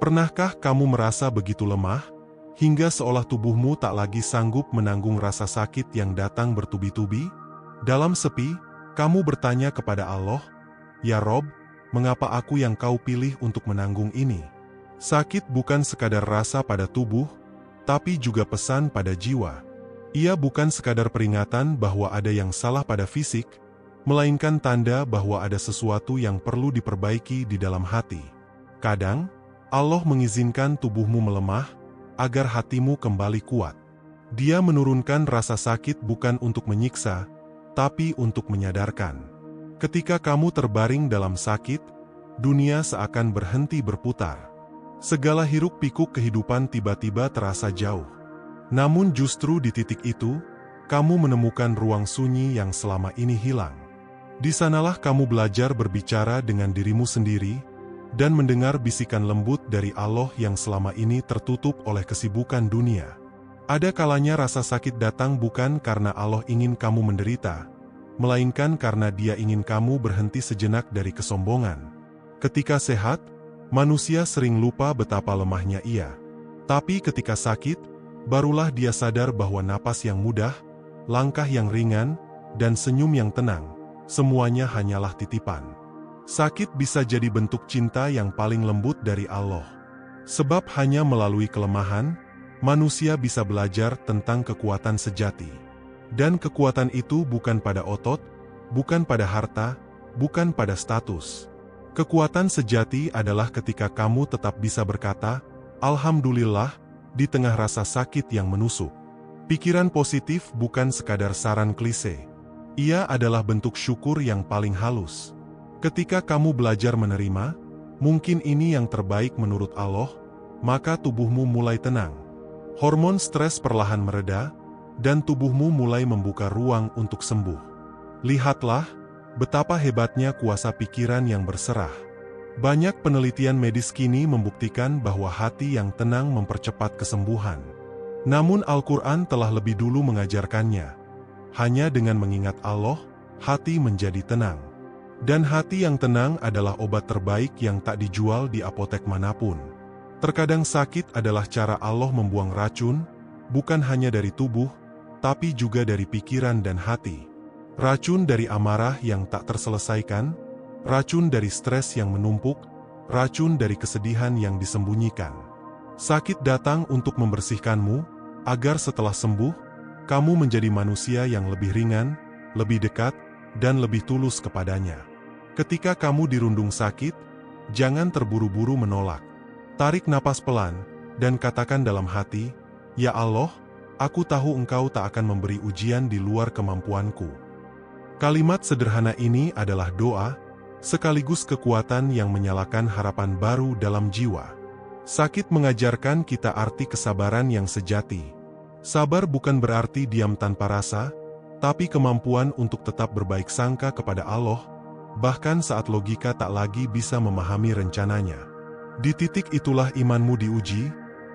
Pernahkah kamu merasa begitu lemah, hingga seolah tubuhmu tak lagi sanggup menanggung rasa sakit yang datang bertubi-tubi? Dalam sepi, kamu bertanya kepada Allah, "Ya Rob, mengapa aku yang kau pilih untuk menanggung ini?" Sakit bukan sekadar rasa pada tubuh, tapi juga pesan pada jiwa. Ia bukan sekadar peringatan bahwa ada yang salah pada fisik, melainkan tanda bahwa ada sesuatu yang perlu diperbaiki di dalam hati. Kadang, Allah mengizinkan tubuhmu melemah, agar hatimu kembali kuat. Dia menurunkan rasa sakit bukan untuk menyiksa, tapi untuk menyadarkan. Ketika kamu terbaring dalam sakit, dunia seakan berhenti berputar. Segala hiruk-pikuk kehidupan tiba-tiba terasa jauh. Namun justru di titik itu, kamu menemukan ruang sunyi yang selama ini hilang. Di sanalah kamu belajar berbicara dengan dirimu sendiri, dan mendengar bisikan lembut dari Allah yang selama ini tertutup oleh kesibukan dunia. Ada kalanya rasa sakit datang bukan karena Allah ingin kamu menderita, melainkan karena Dia ingin kamu berhenti sejenak dari kesombongan. Ketika sehat, manusia sering lupa betapa lemahnya ia. Tapi ketika sakit, barulah dia sadar bahwa napas yang mudah, langkah yang ringan, dan senyum yang tenang, semuanya hanyalah titipan. Sakit bisa jadi bentuk cinta yang paling lembut dari Allah. Sebab hanya melalui kelemahan, manusia bisa belajar tentang kekuatan sejati. Dan kekuatan itu bukan pada otot, bukan pada harta, bukan pada status. Kekuatan sejati adalah ketika kamu tetap bisa berkata, "Alhamdulillah," di tengah rasa sakit yang menusuk. Pikiran positif bukan sekadar saran klise. Ia adalah bentuk syukur yang paling halus. Ketika kamu belajar menerima, mungkin ini yang terbaik menurut Allah, maka tubuhmu mulai tenang. Hormon stres perlahan mereda, dan tubuhmu mulai membuka ruang untuk sembuh. Lihatlah, betapa hebatnya kuasa pikiran yang berserah. Banyak penelitian medis kini membuktikan bahwa hati yang tenang mempercepat kesembuhan. Namun Al-Quran telah lebih dulu mengajarkannya. Hanya dengan mengingat Allah, hati menjadi tenang. Dan hati yang tenang adalah obat terbaik yang tak dijual di apotek manapun. Terkadang sakit adalah cara Allah membuang racun, bukan hanya dari tubuh, tapi juga dari pikiran dan hati. Racun dari amarah yang tak terselesaikan, racun dari stres yang menumpuk, racun dari kesedihan yang disembunyikan. Sakit datang untuk membersihkanmu, agar setelah sembuh, kamu menjadi manusia yang lebih ringan, lebih dekat, dan lebih tulus kepadanya. Ketika kamu dirundung sakit, jangan terburu-buru menolak. Tarik napas pelan, dan katakan dalam hati, "Ya Allah, aku tahu Engkau tak akan memberi ujian di luar kemampuanku." Kalimat sederhana ini adalah doa, sekaligus kekuatan yang menyalakan harapan baru dalam jiwa. Sakit mengajarkan kita arti kesabaran yang sejati. Sabar bukan berarti diam tanpa rasa, tapi kemampuan untuk tetap berbaik sangka kepada Allah, bahkan saat logika tak lagi bisa memahami rencananya. Di titik itulah imanmu diuji,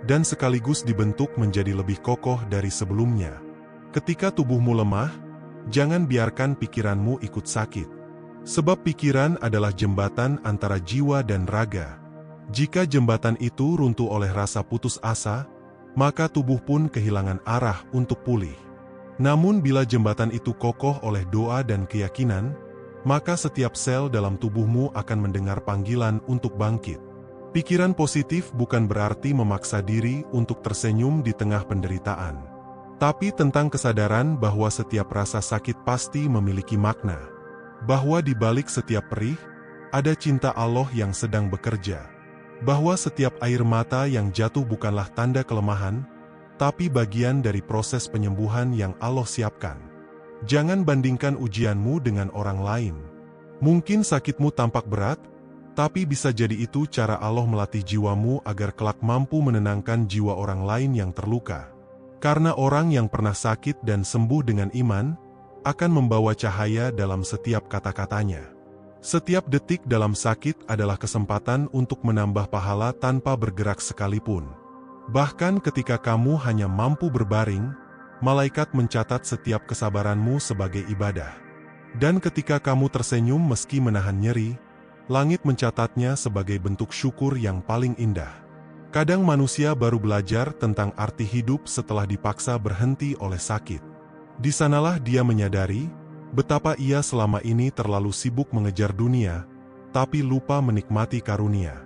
dan sekaligus dibentuk menjadi lebih kokoh dari sebelumnya. Ketika tubuhmu lemah, jangan biarkan pikiranmu ikut sakit. Sebab pikiran adalah jembatan antara jiwa dan raga. Jika jembatan itu runtuh oleh rasa putus asa, maka tubuh pun kehilangan arah untuk pulih. Namun bila jembatan itu kokoh oleh doa dan keyakinan, maka setiap sel dalam tubuhmu akan mendengar panggilan untuk bangkit. Pikiran positif bukan berarti memaksa diri untuk tersenyum di tengah penderitaan, tapi tentang kesadaran bahwa setiap rasa sakit pasti memiliki makna. Bahwa di balik setiap perih, ada cinta Allah yang sedang bekerja. Bahwa setiap air mata yang jatuh bukanlah tanda kelemahan, tapi bagian dari proses penyembuhan yang Allah siapkan. Jangan bandingkan ujianmu dengan orang lain. Mungkin sakitmu tampak berat, tapi bisa jadi itu cara Allah melatih jiwamu agar kelak mampu menenangkan jiwa orang lain yang terluka. Karena orang yang pernah sakit dan sembuh dengan iman, akan membawa cahaya dalam setiap kata-katanya. Setiap detik dalam sakit adalah kesempatan untuk menambah pahala tanpa bergerak sekalipun. Bahkan ketika kamu hanya mampu berbaring, malaikat mencatat setiap kesabaranmu sebagai ibadah. Dan ketika kamu tersenyum meski menahan nyeri, langit mencatatnya sebagai bentuk syukur yang paling indah. Kadang manusia baru belajar tentang arti hidup setelah dipaksa berhenti oleh sakit. Di sanalah dia menyadari betapa ia selama ini terlalu sibuk mengejar dunia, tapi lupa menikmati karunia.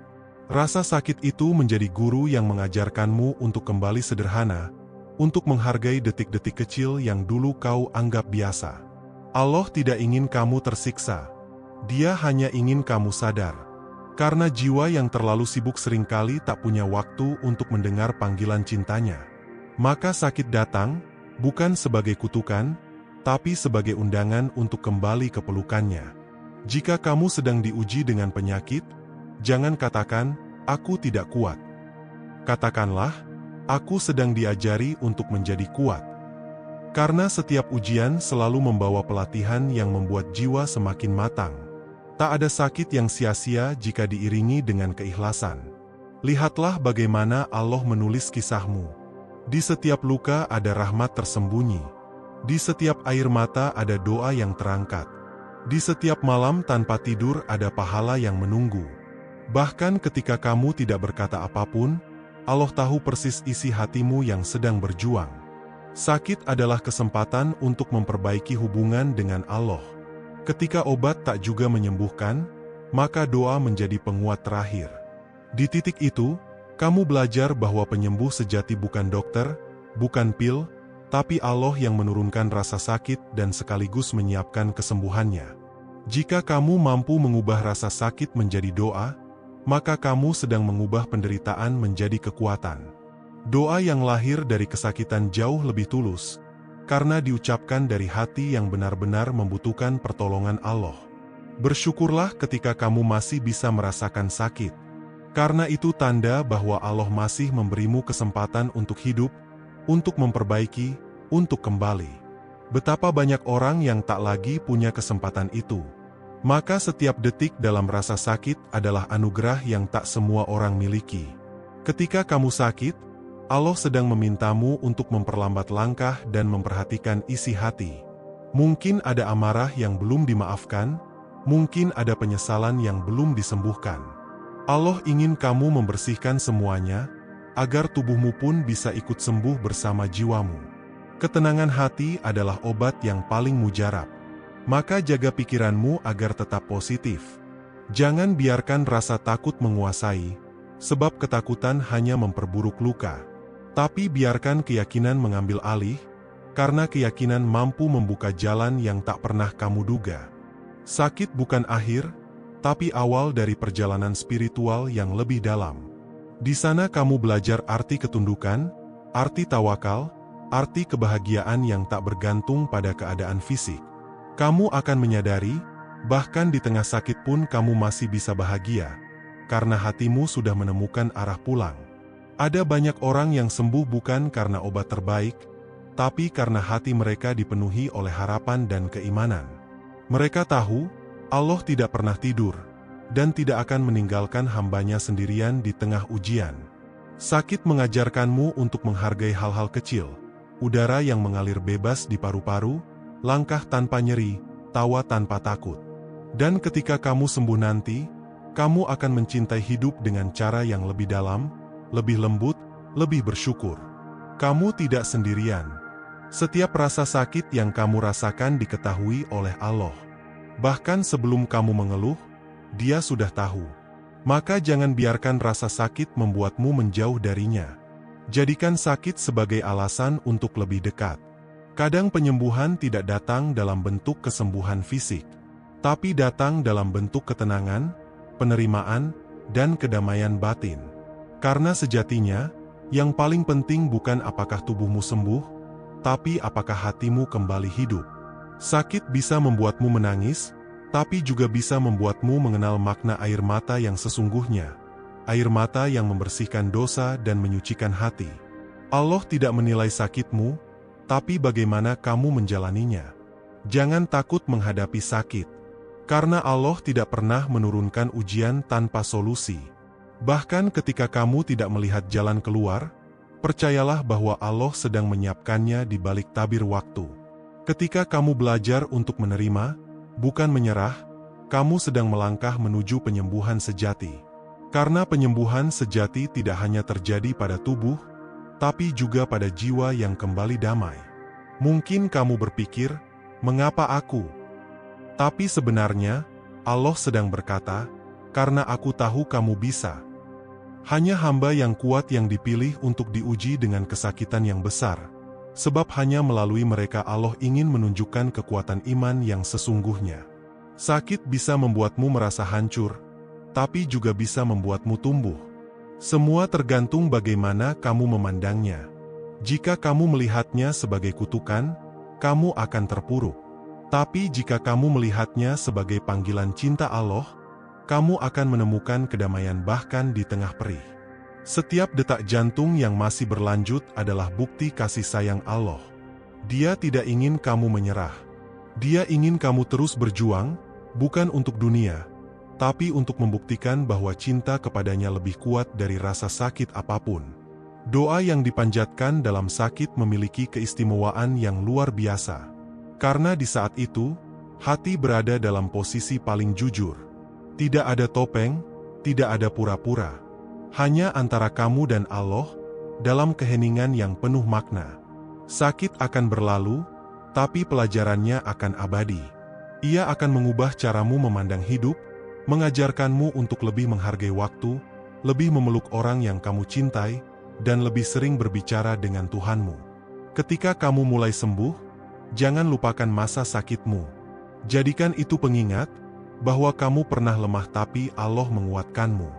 Rasa sakit itu menjadi guru yang mengajarkanmu untuk kembali sederhana, untuk menghargai detik-detik kecil yang dulu kau anggap biasa. Allah tidak ingin kamu tersiksa. Dia hanya ingin kamu sadar. Karena jiwa yang terlalu sibuk seringkali tak punya waktu untuk mendengar panggilan cintanya. Maka sakit datang, bukan sebagai kutukan, tapi sebagai undangan untuk kembali ke pelukannya. Jika kamu sedang diuji dengan penyakit, jangan katakan, "Aku tidak kuat." Katakanlah, "Aku sedang diajari untuk menjadi kuat." Karena setiap ujian selalu membawa pelatihan yang membuat jiwa semakin matang. Tak ada sakit yang sia-sia jika diiringi dengan keikhlasan. Lihatlah bagaimana Allah menulis kisahmu. Di setiap luka ada rahmat tersembunyi. Di setiap air mata ada doa yang terangkat. Di setiap malam tanpa tidur ada pahala yang menunggu. Bahkan ketika kamu tidak berkata apapun, Allah tahu persis isi hatimu yang sedang berjuang. Sakit adalah kesempatan untuk memperbaiki hubungan dengan Allah. Ketika obat tak juga menyembuhkan, maka doa menjadi penguat terakhir. Di titik itu, kamu belajar bahwa penyembuh sejati bukan dokter, bukan pil, tapi Allah yang menurunkan rasa sakit dan sekaligus menyiapkan kesembuhannya. Jika kamu mampu mengubah rasa sakit menjadi doa, maka kamu sedang mengubah penderitaan menjadi kekuatan. Doa yang lahir dari kesakitan jauh lebih tulus, karena diucapkan dari hati yang benar-benar membutuhkan pertolongan Allah. Bersyukurlah ketika kamu masih bisa merasakan sakit, karena itu tanda bahwa Allah masih memberimu kesempatan untuk hidup, untuk memperbaiki, untuk kembali. Betapa banyak orang yang tak lagi punya kesempatan itu. Maka setiap detik dalam rasa sakit adalah anugerah yang tak semua orang miliki. Ketika kamu sakit, Allah sedang memintamu untuk memperlambat langkah dan memperhatikan isi hati. Mungkin ada amarah yang belum dimaafkan, mungkin ada penyesalan yang belum disembuhkan. Allah ingin kamu membersihkan semuanya, agar tubuhmu pun bisa ikut sembuh bersama jiwamu. Ketenangan hati adalah obat yang paling mujarab. Maka jaga pikiranmu agar tetap positif. Jangan biarkan rasa takut menguasai, sebab ketakutan hanya memperburuk luka. Tapi biarkan keyakinan mengambil alih, karena keyakinan mampu membuka jalan yang tak pernah kamu duga. Sakit bukan akhir, tapi awal dari perjalanan spiritual yang lebih dalam. Di sana kamu belajar arti ketundukan, arti tawakal, arti kebahagiaan yang tak bergantung pada keadaan fisik. Kamu akan menyadari, bahkan di tengah sakit pun kamu masih bisa bahagia, karena hatimu sudah menemukan arah pulang. Ada banyak orang yang sembuh bukan karena obat terbaik, tapi karena hati mereka dipenuhi oleh harapan dan keimanan. Mereka tahu, Allah tidak pernah tidur, dan tidak akan meninggalkan hambanya sendirian di tengah ujian. Sakit mengajarkanmu untuk menghargai hal-hal kecil, udara yang mengalir bebas di paru-paru, langkah tanpa nyeri, tawa tanpa takut. Dan ketika kamu sembuh nanti, kamu akan mencintai hidup dengan cara yang lebih dalam, lebih lembut, lebih bersyukur. Kamu tidak sendirian. Setiap rasa sakit yang kamu rasakan diketahui oleh Allah. Bahkan sebelum kamu mengeluh, Dia sudah tahu. Maka jangan biarkan rasa sakit membuatmu menjauh darinya. Jadikan sakit sebagai alasan untuk lebih dekat. Kadang penyembuhan tidak datang dalam bentuk kesembuhan fisik, tapi datang dalam bentuk ketenangan, penerimaan, dan kedamaian batin. Karena sejatinya, yang paling penting bukan apakah tubuhmu sembuh, tapi apakah hatimu kembali hidup. Sakit bisa membuatmu menangis, tapi juga bisa membuatmu mengenal makna air mata yang sesungguhnya. Air mata yang membersihkan dosa dan menyucikan hati. Allah tidak menilai sakitmu, tapi bagaimana kamu menjalaninya. Jangan takut menghadapi sakit, karena Allah tidak pernah menurunkan ujian tanpa solusi. Bahkan ketika kamu tidak melihat jalan keluar, percayalah bahwa Allah sedang menyiapkannya di balik tabir waktu. Ketika kamu belajar untuk menerima, bukan menyerah, kamu sedang melangkah menuju penyembuhan sejati. Karena penyembuhan sejati tidak hanya terjadi pada tubuh, tapi juga pada jiwa yang kembali damai. Mungkin kamu berpikir, mengapa aku? Tapi sebenarnya, Allah sedang berkata, karena aku tahu kamu bisa. Hanya hamba yang kuat yang dipilih untuk diuji dengan kesakitan yang besar. Sebab hanya melalui mereka Allah ingin menunjukkan kekuatan iman yang sesungguhnya. Sakit bisa membuatmu merasa hancur, tapi juga bisa membuatmu tumbuh. Semua tergantung bagaimana kamu memandangnya. Jika kamu melihatnya sebagai kutukan, kamu akan terpuruk. Tapi jika kamu melihatnya sebagai panggilan cinta Allah, kamu akan menemukan kedamaian bahkan di tengah perih. Setiap detak jantung yang masih berlanjut adalah bukti kasih sayang Allah. Dia tidak ingin kamu menyerah. Dia ingin kamu terus berjuang, bukan untuk dunia, tapi untuk membuktikan bahwa cinta kepadanya lebih kuat dari rasa sakit apapun. Doa yang dipanjatkan dalam sakit memiliki keistimewaan yang luar biasa. Karena di saat itu, hati berada dalam posisi paling jujur. Tidak ada topeng, tidak ada pura-pura. Hanya antara kamu dan Allah, dalam keheningan yang penuh makna. Sakit akan berlalu, tapi pelajarannya akan abadi. Ia akan mengubah caramu memandang hidup, mengajarkanmu untuk lebih menghargai waktu, lebih memeluk orang yang kamu cintai, dan lebih sering berbicara dengan Tuhanmu. Ketika kamu mulai sembuh, jangan lupakan masa sakitmu. Jadikan itu pengingat, bahwa kamu pernah lemah tapi Allah menguatkanmu.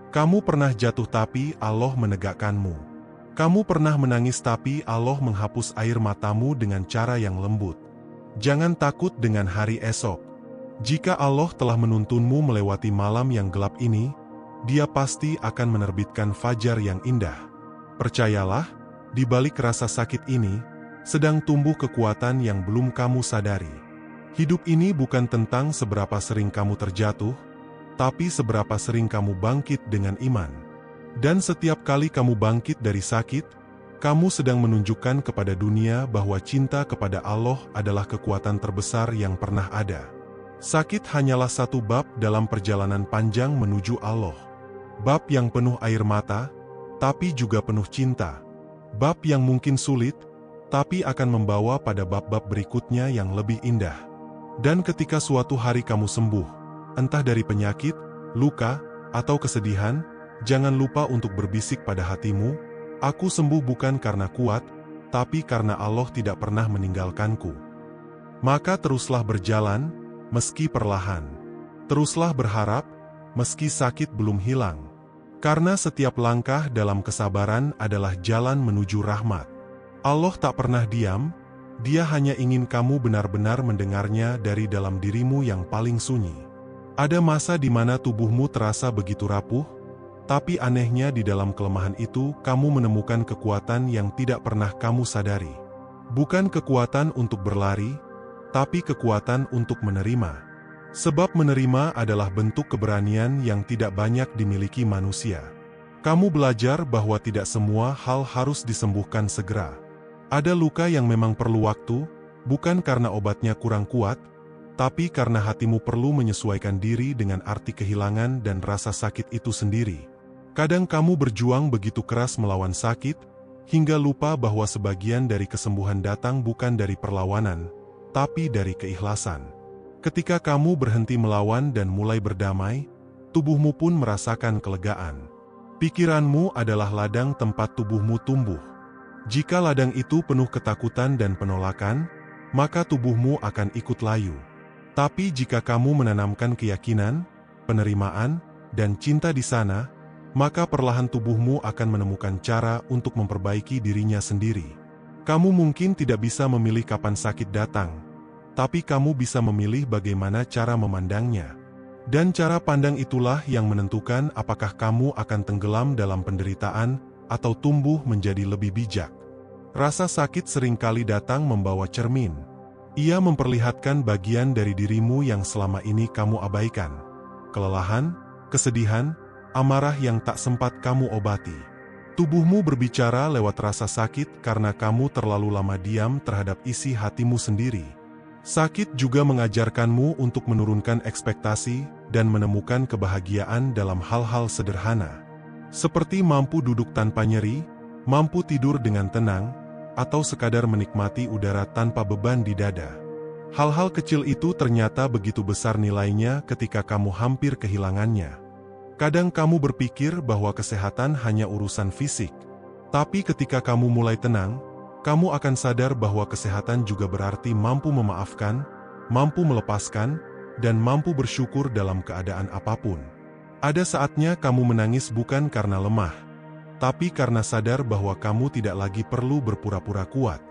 Kamu pernah jatuh tapi Allah menegakkanmu. Kamu pernah menangis tapi Allah menghapus air matamu dengan cara yang lembut. Jangan takut dengan hari esok. Jika Allah telah menuntunmu melewati malam yang gelap ini, Dia pasti akan menerbitkan fajar yang indah. Percayalah, di balik rasa sakit ini, sedang tumbuh kekuatan yang belum kamu sadari. Hidup ini bukan tentang seberapa sering kamu terjatuh, tapi seberapa sering kamu bangkit dengan iman. Dan setiap kali kamu bangkit dari sakit, kamu sedang menunjukkan kepada dunia bahwa cinta kepada Allah adalah kekuatan terbesar yang pernah ada. Sakit hanyalah satu bab dalam perjalanan panjang menuju Allah. Bab yang penuh air mata, tapi juga penuh cinta. Bab yang mungkin sulit, tapi akan membawa pada bab-bab berikutnya yang lebih indah. Dan ketika suatu hari kamu sembuh, entah dari penyakit, luka, atau kesedihan, jangan lupa untuk berbisik pada hatimu, aku sembuh bukan karena kuat, tapi karena Allah tidak pernah meninggalkanku. Maka teruslah berjalan, meski perlahan. Teruslah berharap, meski sakit belum hilang. Karena setiap langkah dalam kesabaran adalah jalan menuju rahmat. Allah tak pernah diam, Dia hanya ingin kamu benar-benar mendengarnya dari dalam dirimu yang paling sunyi. Ada masa di mana tubuhmu terasa begitu rapuh, tapi anehnya di dalam kelemahan itu kamu menemukan kekuatan yang tidak pernah kamu sadari. Bukan kekuatan untuk berlari, tapi kekuatan untuk menerima. Sebab menerima adalah bentuk keberanian yang tidak banyak dimiliki manusia. Kamu belajar bahwa tidak semua hal harus disembuhkan segera. Ada luka yang memang perlu waktu, bukan karena obatnya kurang kuat, tapi karena hatimu perlu menyesuaikan diri dengan arti kehilangan dan rasa sakit itu sendiri. Kadang kamu berjuang begitu keras melawan sakit, hingga lupa bahwa sebagian dari kesembuhan datang bukan dari perlawanan, tapi dari keikhlasan. Ketika kamu berhenti melawan dan mulai berdamai, tubuhmu pun merasakan kelegaan. Pikiranmu adalah ladang tempat tubuhmu tumbuh. Jika ladang itu penuh ketakutan dan penolakan, maka tubuhmu akan ikut layu. Tapi jika kamu menanamkan keyakinan, penerimaan, dan cinta di sana, maka perlahan tubuhmu akan menemukan cara untuk memperbaiki dirinya sendiri. Kamu mungkin tidak bisa memilih kapan sakit datang, tapi kamu bisa memilih bagaimana cara memandangnya. Dan cara pandang itulah yang menentukan apakah kamu akan tenggelam dalam penderitaan atau tumbuh menjadi lebih bijak. Rasa sakit seringkali datang membawa cermin. Ia memperlihatkan bagian dari dirimu yang selama ini kamu abaikan. Kelelahan, kesedihan, amarah yang tak sempat kamu obati. Tubuhmu berbicara lewat rasa sakit karena kamu terlalu lama diam terhadap isi hatimu sendiri. Sakit juga mengajarkanmu untuk menurunkan ekspektasi dan menemukan kebahagiaan dalam hal-hal sederhana. Seperti mampu duduk tanpa nyeri, mampu tidur dengan tenang, atau sekadar menikmati udara tanpa beban di dada. Hal-hal kecil itu ternyata begitu besar nilainya ketika kamu hampir kehilangannya. Kadang kamu berpikir bahwa kesehatan hanya urusan fisik. Tapi ketika kamu mulai tenang, kamu akan sadar bahwa kesehatan juga berarti mampu memaafkan, mampu melepaskan, dan mampu bersyukur dalam keadaan apapun. Ada saatnya kamu menangis bukan karena lemah, tapi karena sadar bahwa kamu tidak lagi perlu berpura-pura kuat.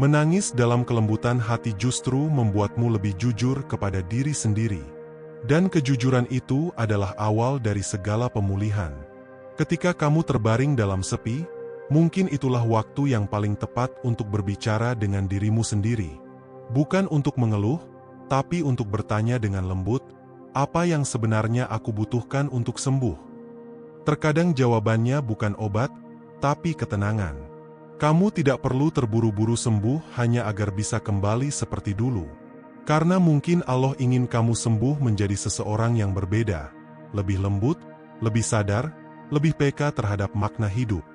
Menangis dalam kelembutan hati justru membuatmu lebih jujur kepada diri sendiri. Dan kejujuran itu adalah awal dari segala pemulihan. Ketika kamu terbaring dalam sepi, mungkin itulah waktu yang paling tepat untuk berbicara dengan dirimu sendiri. Bukan untuk mengeluh, tapi untuk bertanya dengan lembut, apa yang sebenarnya aku butuhkan untuk sembuh? Terkadang jawabannya bukan obat, tapi ketenangan. Kamu tidak perlu terburu-buru sembuh hanya agar bisa kembali seperti dulu. Karena mungkin Allah ingin kamu sembuh menjadi seseorang yang berbeda, lebih lembut, lebih sadar, lebih peka terhadap makna hidup.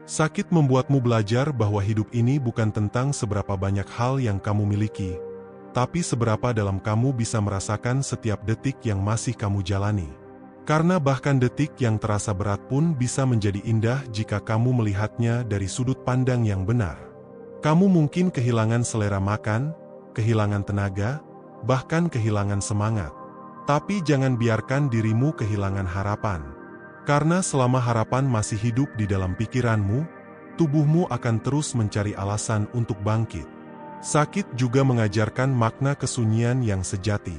Sakit membuatmu belajar bahwa hidup ini bukan tentang seberapa banyak hal yang kamu miliki, tapi seberapa dalam kamu bisa merasakan setiap detik yang masih kamu jalani. Karena bahkan detik yang terasa berat pun bisa menjadi indah jika kamu melihatnya dari sudut pandang yang benar. Kamu mungkin kehilangan selera makan, kehilangan tenaga, bahkan kehilangan semangat. Tapi jangan biarkan dirimu kehilangan harapan. Karena selama harapan masih hidup di dalam pikiranmu, tubuhmu akan terus mencari alasan untuk bangkit. Sakit juga mengajarkan makna kesunyian yang sejati.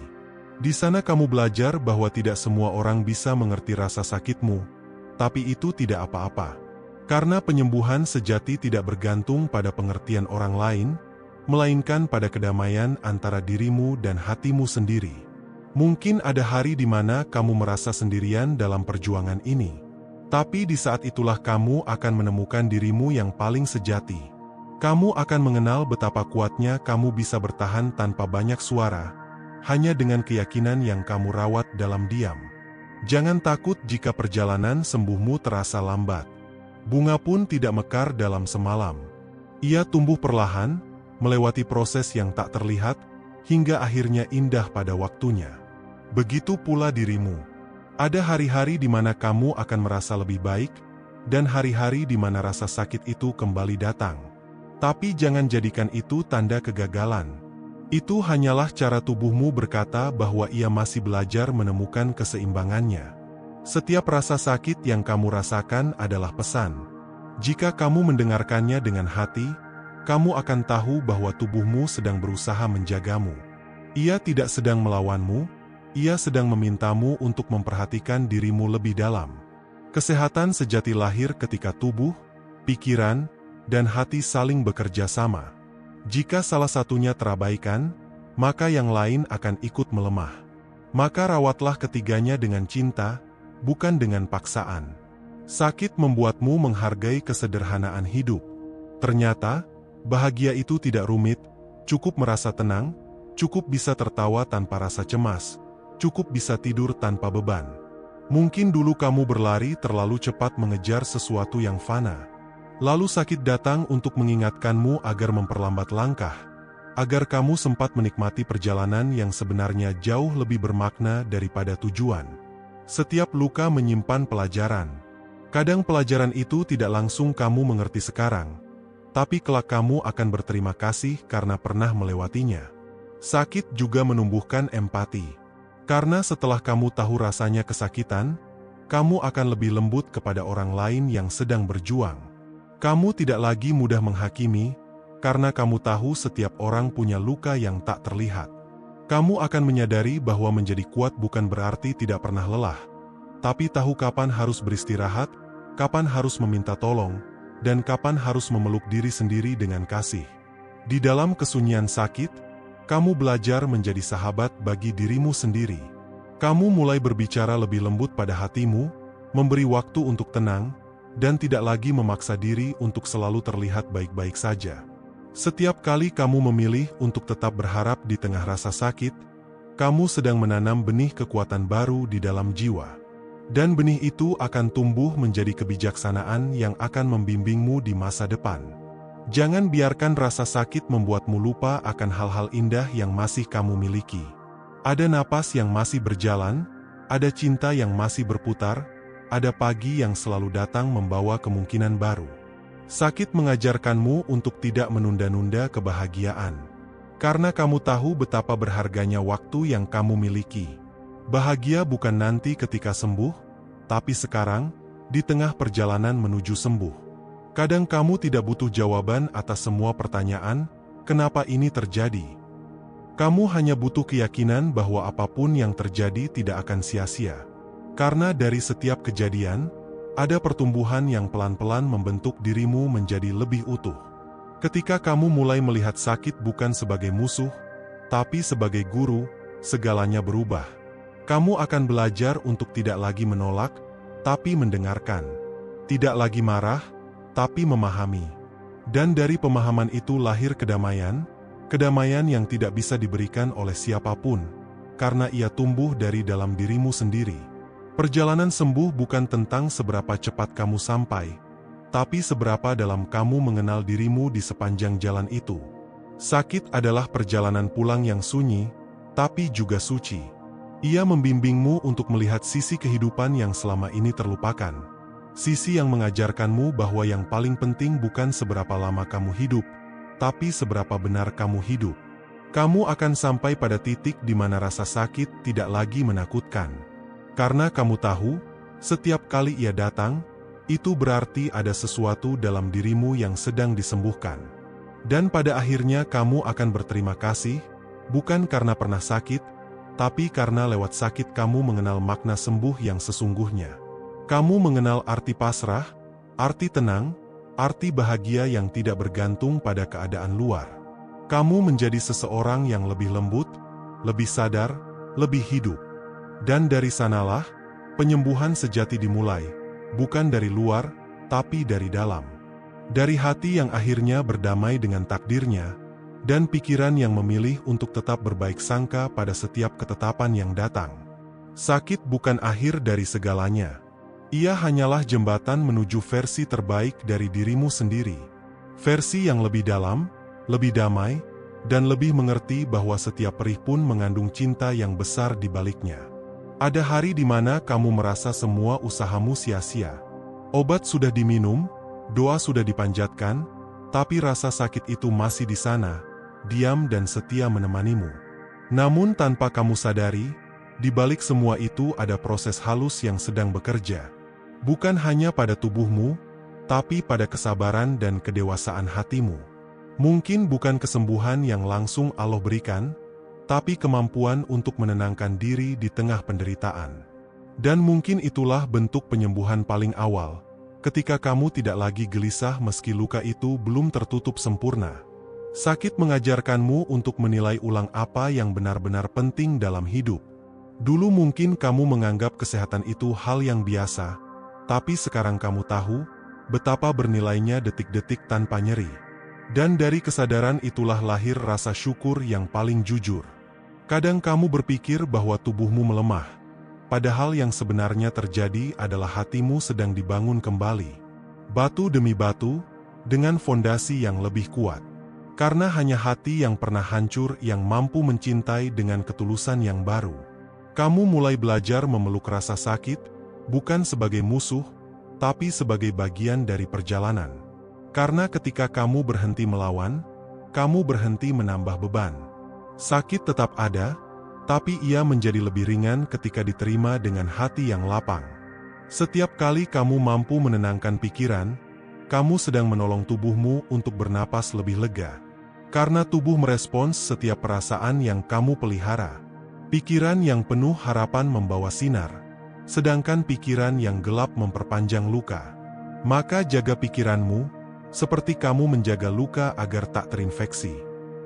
Di sana kamu belajar bahwa tidak semua orang bisa mengerti rasa sakitmu, tapi itu tidak apa-apa. Karena penyembuhan sejati tidak bergantung pada pengertian orang lain, melainkan pada kedamaian antara dirimu dan hatimu sendiri. Mungkin ada hari di mana kamu merasa sendirian dalam perjuangan ini. Tapi di saat itulah kamu akan menemukan dirimu yang paling sejati. Kamu akan mengenal betapa kuatnya kamu bisa bertahan tanpa banyak suara, hanya dengan keyakinan yang kamu rawat dalam diam. Jangan takut jika perjalanan sembuhmu terasa lambat. Bunga pun tidak mekar dalam semalam. Ia tumbuh perlahan, melewati proses yang tak terlihat, hingga akhirnya indah pada waktunya. Begitu pula dirimu. Ada hari-hari di mana kamu akan merasa lebih baik, dan hari-hari di mana rasa sakit itu kembali datang. Tapi jangan jadikan itu tanda kegagalan. Itu hanyalah cara tubuhmu berkata bahwa ia masih belajar menemukan keseimbangannya. Setiap rasa sakit yang kamu rasakan adalah pesan. Jika kamu mendengarkannya dengan hati, kamu akan tahu bahwa tubuhmu sedang berusaha menjagamu. Ia tidak sedang melawanmu, ia sedang memintamu untuk memperhatikan dirimu lebih dalam. Kesehatan sejati lahir ketika tubuh, pikiran, dan hati saling bekerja sama. Jika salah satunya terabaikan, maka yang lain akan ikut melemah. Maka rawatlah ketiganya dengan cinta, bukan dengan paksaan. Sakit membuatmu menghargai kesederhanaan hidup. Ternyata, bahagia itu tidak rumit, cukup merasa tenang, cukup bisa tertawa tanpa rasa cemas, cukup bisa tidur tanpa beban. Mungkin dulu kamu berlari terlalu cepat mengejar sesuatu yang fana. Lalu sakit datang untuk mengingatkanmu agar memperlambat langkah, agar kamu sempat menikmati perjalanan yang sebenarnya jauh lebih bermakna daripada tujuan. Setiap luka menyimpan pelajaran. Kadang pelajaran itu tidak langsung kamu mengerti sekarang, tapi kelak kamu akan berterima kasih karena pernah melewatinya. Sakit juga menumbuhkan empati. Karena setelah kamu tahu rasanya kesakitan, kamu akan lebih lembut kepada orang lain yang sedang berjuang. Kamu tidak lagi mudah menghakimi, karena kamu tahu setiap orang punya luka yang tak terlihat. Kamu akan menyadari bahwa menjadi kuat bukan berarti tidak pernah lelah, tapi tahu kapan harus beristirahat, kapan harus meminta tolong, dan kapan harus memeluk diri sendiri dengan kasih. Di dalam kesunyian sakit, kamu belajar menjadi sahabat bagi dirimu sendiri. Kamu mulai berbicara lebih lembut pada hatimu, memberi waktu untuk tenang, dan tidak lagi memaksa diri untuk selalu terlihat baik-baik saja. Setiap kali kamu memilih untuk tetap berharap di tengah rasa sakit, kamu sedang menanam benih kekuatan baru di dalam jiwa. Dan benih itu akan tumbuh menjadi kebijaksanaan yang akan membimbingmu di masa depan. Jangan biarkan rasa sakit membuatmu lupa akan hal-hal indah yang masih kamu miliki. Ada napas yang masih berjalan, ada cinta yang masih berputar, ada pagi yang selalu datang membawa kemungkinan baru. Sakit mengajarkanmu untuk tidak menunda-nunda kebahagiaan. Karena kamu tahu betapa berharganya waktu yang kamu miliki. Bahagia bukan nanti ketika sembuh, tapi sekarang, di tengah perjalanan menuju sembuh. Kadang kamu tidak butuh jawaban atas semua pertanyaan, kenapa ini terjadi? Kamu hanya butuh keyakinan bahwa apapun yang terjadi tidak akan sia-sia. Karena dari setiap kejadian, ada pertumbuhan yang pelan-pelan membentuk dirimu menjadi lebih utuh. Ketika kamu mulai melihat sakit bukan sebagai musuh, tapi sebagai guru, segalanya berubah. Kamu akan belajar untuk tidak lagi menolak, tapi mendengarkan. Tidak lagi marah, tapi memahami. Dan dari pemahaman itu lahir kedamaian, kedamaian yang tidak bisa diberikan oleh siapapun, karena ia tumbuh dari dalam dirimu sendiri. Perjalanan sembuh bukan tentang seberapa cepat kamu sampai, tapi seberapa dalam kamu mengenal dirimu di sepanjang jalan itu. Sakit adalah perjalanan pulang yang sunyi, tapi juga suci. Ia membimbingmu untuk melihat sisi kehidupan yang selama ini terlupakan. Sisi yang mengajarkanmu bahwa yang paling penting bukan seberapa lama kamu hidup, tapi seberapa benar kamu hidup. Kamu akan sampai pada titik di mana rasa sakit tidak lagi menakutkan. Karena kamu tahu, setiap kali ia datang, itu berarti ada sesuatu dalam dirimu yang sedang disembuhkan. Dan pada akhirnya kamu akan berterima kasih, bukan karena pernah sakit, tapi karena lewat sakit kamu mengenal makna sembuh yang sesungguhnya. Kamu mengenal arti pasrah, arti tenang, arti bahagia yang tidak bergantung pada keadaan luar. Kamu menjadi seseorang yang lebih lembut, lebih sadar, lebih hidup. Dan dari sanalah, penyembuhan sejati dimulai, bukan dari luar, tapi dari dalam. Dari hati yang akhirnya berdamai dengan takdirnya, dan pikiran yang memilih untuk tetap berbaik sangka pada setiap ketetapan yang datang. Sakit bukan akhir dari segalanya. Ia hanyalah jembatan menuju versi terbaik dari dirimu sendiri. Versi yang lebih dalam, lebih damai, dan lebih mengerti bahwa setiap perih pun mengandung cinta yang besar di baliknya. Ada hari di mana kamu merasa semua usahamu sia-sia. Obat sudah diminum, doa sudah dipanjatkan, tapi rasa sakit itu masih di sana, diam dan setia menemanimu. Namun tanpa kamu sadari, di balik semua itu ada proses halus yang sedang bekerja. Bukan hanya pada tubuhmu, tapi pada kesabaran dan kedewasaan hatimu. Mungkin bukan kesembuhan yang langsung Allah berikan, tapi kemampuan untuk menenangkan diri di tengah penderitaan. Dan mungkin itulah bentuk penyembuhan paling awal, ketika kamu tidak lagi gelisah meski luka itu belum tertutup sempurna. Sakit mengajarkanmu untuk menilai ulang apa yang benar-benar penting dalam hidup. Dulu mungkin kamu menganggap kesehatan itu hal yang biasa, tapi sekarang kamu tahu betapa bernilainya detik-detik tanpa nyeri. Dan dari kesadaran itulah lahir rasa syukur yang paling jujur. Kadang kamu berpikir bahwa tubuhmu melemah, padahal yang sebenarnya terjadi adalah hatimu sedang dibangun kembali. Batu demi batu, dengan fondasi yang lebih kuat. Karena hanya hati yang pernah hancur yang mampu mencintai dengan ketulusan yang baru. Kamu mulai belajar memeluk rasa sakit, bukan sebagai musuh, tapi sebagai bagian dari perjalanan. Karena ketika kamu berhenti melawan, kamu berhenti menambah beban. Sakit tetap ada, tapi ia menjadi lebih ringan ketika diterima dengan hati yang lapang. Setiap kali kamu mampu menenangkan pikiran, kamu sedang menolong tubuhmu untuk bernapas lebih lega. Karena tubuh merespons setiap perasaan yang kamu pelihara. Pikiran yang penuh harapan membawa sinar, sedangkan pikiran yang gelap memperpanjang luka. Maka jaga pikiranmu, seperti kamu menjaga luka agar tak terinfeksi.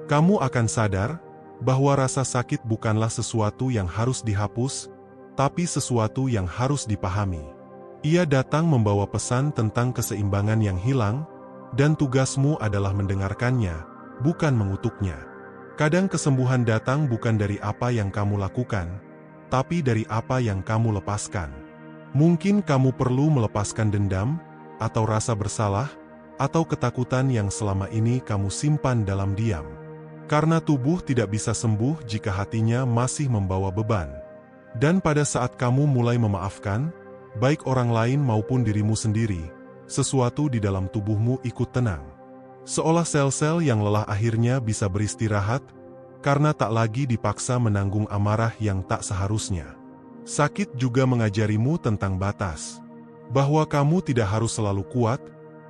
Kamu akan sadar bahwa rasa sakit bukanlah sesuatu yang harus dihapus, tapi sesuatu yang harus dipahami. Ia datang membawa pesan tentang keseimbangan yang hilang, dan tugasmu adalah mendengarkannya, bukan mengutuknya. Kadang kesembuhan datang bukan dari apa yang kamu lakukan, tapi dari apa yang kamu lepaskan. Mungkin kamu perlu melepaskan dendam, atau rasa bersalah, atau ketakutan yang selama ini kamu simpan dalam diam. Karena tubuh tidak bisa sembuh jika hatinya masih membawa beban. Dan pada saat kamu mulai memaafkan, baik orang lain maupun dirimu sendiri, sesuatu di dalam tubuhmu ikut tenang. Seolah sel-sel yang lelah akhirnya bisa beristirahat, karena tak lagi dipaksa menanggung amarah yang tak seharusnya. Sakit juga mengajarimu tentang batas. Bahwa kamu tidak harus selalu kuat,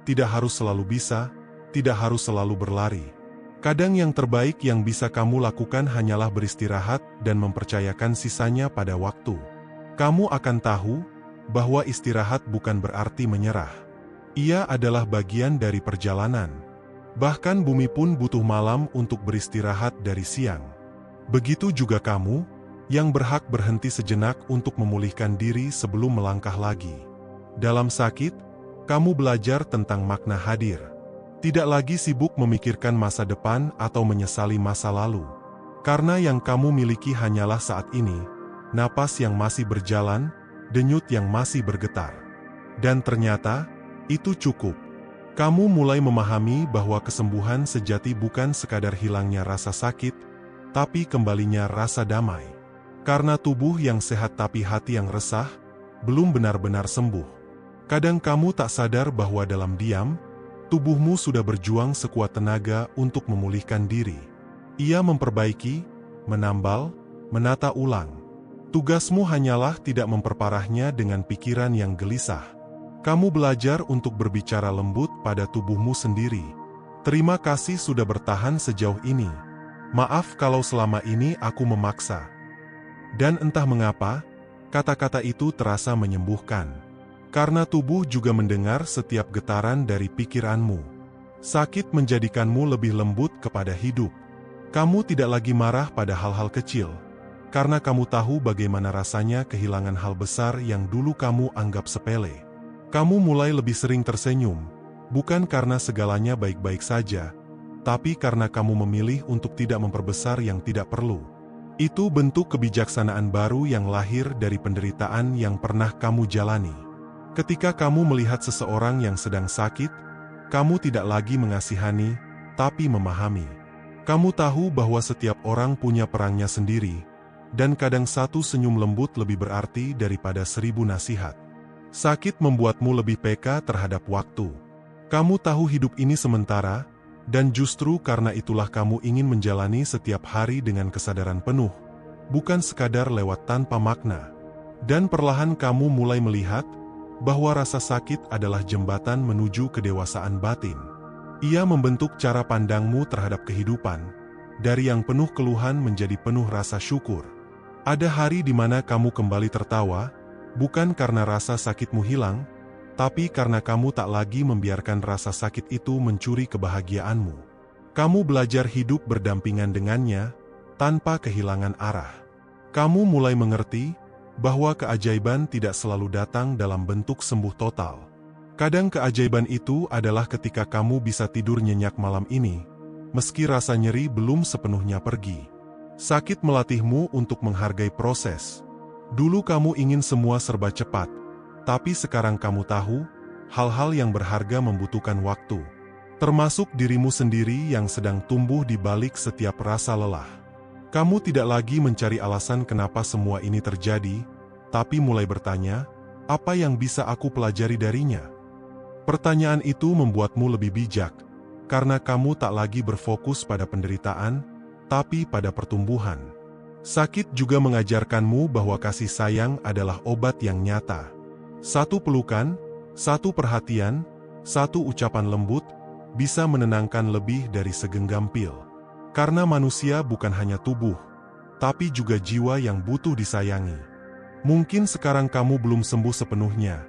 tidak harus selalu bisa, tidak harus selalu berlari. Kadang yang terbaik yang bisa kamu lakukan hanyalah beristirahat dan mempercayakan sisanya pada waktu. Kamu akan tahu bahwa istirahat bukan berarti menyerah. Ia adalah bagian dari perjalanan. Bahkan bumi pun butuh malam untuk beristirahat dari siang. Begitu juga kamu, yang berhak berhenti sejenak untuk memulihkan diri sebelum melangkah lagi. Dalam sakit, kamu belajar tentang makna hadir. Tidak lagi sibuk memikirkan masa depan atau menyesali masa lalu. Karena yang kamu miliki hanyalah saat ini, napas yang masih berjalan, denyut yang masih bergetar. Dan ternyata, itu cukup. Kamu mulai memahami bahwa kesembuhan sejati bukan sekadar hilangnya rasa sakit, tapi kembalinya rasa damai. Karena tubuh yang sehat tapi hati yang resah, belum benar-benar sembuh. Kadang kamu tak sadar bahwa dalam diam, tubuhmu sudah berjuang sekuat tenaga untuk memulihkan diri. Ia memperbaiki, menambal, menata ulang. Tugasmu hanyalah tidak memperparahnya dengan pikiran yang gelisah. Kamu belajar untuk berbicara lembut pada tubuhmu sendiri. Terima kasih sudah bertahan sejauh ini. Maaf kalau selama ini aku memaksa. Dan entah mengapa, kata-kata itu terasa menyembuhkan. Karena tubuh juga mendengar setiap getaran dari pikiranmu. Sakit menjadikanmu lebih lembut kepada hidup. Kamu tidak lagi marah pada hal-hal kecil. Karena kamu tahu bagaimana rasanya kehilangan hal besar yang dulu kamu anggap sepele. Kamu mulai lebih sering tersenyum, bukan karena segalanya baik-baik saja, tapi karena kamu memilih untuk tidak memperbesar yang tidak perlu. Itu bentuk kebijaksanaan baru yang lahir dari penderitaan yang pernah kamu jalani. Ketika kamu melihat seseorang yang sedang sakit, kamu tidak lagi mengasihani, tapi memahami. Kamu tahu bahwa setiap orang punya perangnya sendiri, dan kadang satu senyum lembut lebih berarti daripada 1000 nasihat. Sakit membuatmu lebih peka terhadap waktu. Kamu tahu hidup ini sementara, dan justru karena itulah kamu ingin menjalani setiap hari dengan kesadaran penuh, bukan sekadar lewat tanpa makna. Dan perlahan kamu mulai melihat bahwa rasa sakit adalah jembatan menuju kedewasaan batin. Ia membentuk cara pandangmu terhadap kehidupan, dari yang penuh keluhan menjadi penuh rasa syukur. Ada hari di mana kamu kembali tertawa, bukan karena rasa sakitmu hilang, tapi karena kamu tak lagi membiarkan rasa sakit itu mencuri kebahagiaanmu. Kamu belajar hidup berdampingan dengannya, tanpa kehilangan arah. Kamu mulai mengerti bahwa keajaiban tidak selalu datang dalam bentuk sembuh total. Kadang keajaiban itu adalah ketika kamu bisa tidur nyenyak malam ini, meski rasa nyeri belum sepenuhnya pergi. Sakit melatihmu untuk menghargai proses. Dulu kamu ingin semua serba cepat, tapi sekarang kamu tahu, hal-hal yang berharga membutuhkan waktu. Termasuk dirimu sendiri yang sedang tumbuh di balik setiap rasa lelah. Kamu tidak lagi mencari alasan kenapa semua ini terjadi, tapi mulai bertanya, apa yang bisa aku pelajari darinya? Pertanyaan itu membuatmu lebih bijak, karena kamu tak lagi berfokus pada penderitaan, tapi pada pertumbuhan. Sakit juga mengajarkanmu bahwa kasih sayang adalah obat yang nyata. Satu pelukan, satu perhatian, satu ucapan lembut, bisa menenangkan lebih dari segenggam pil. Karena manusia bukan hanya tubuh, tapi juga jiwa yang butuh disayangi. Mungkin sekarang kamu belum sembuh sepenuhnya,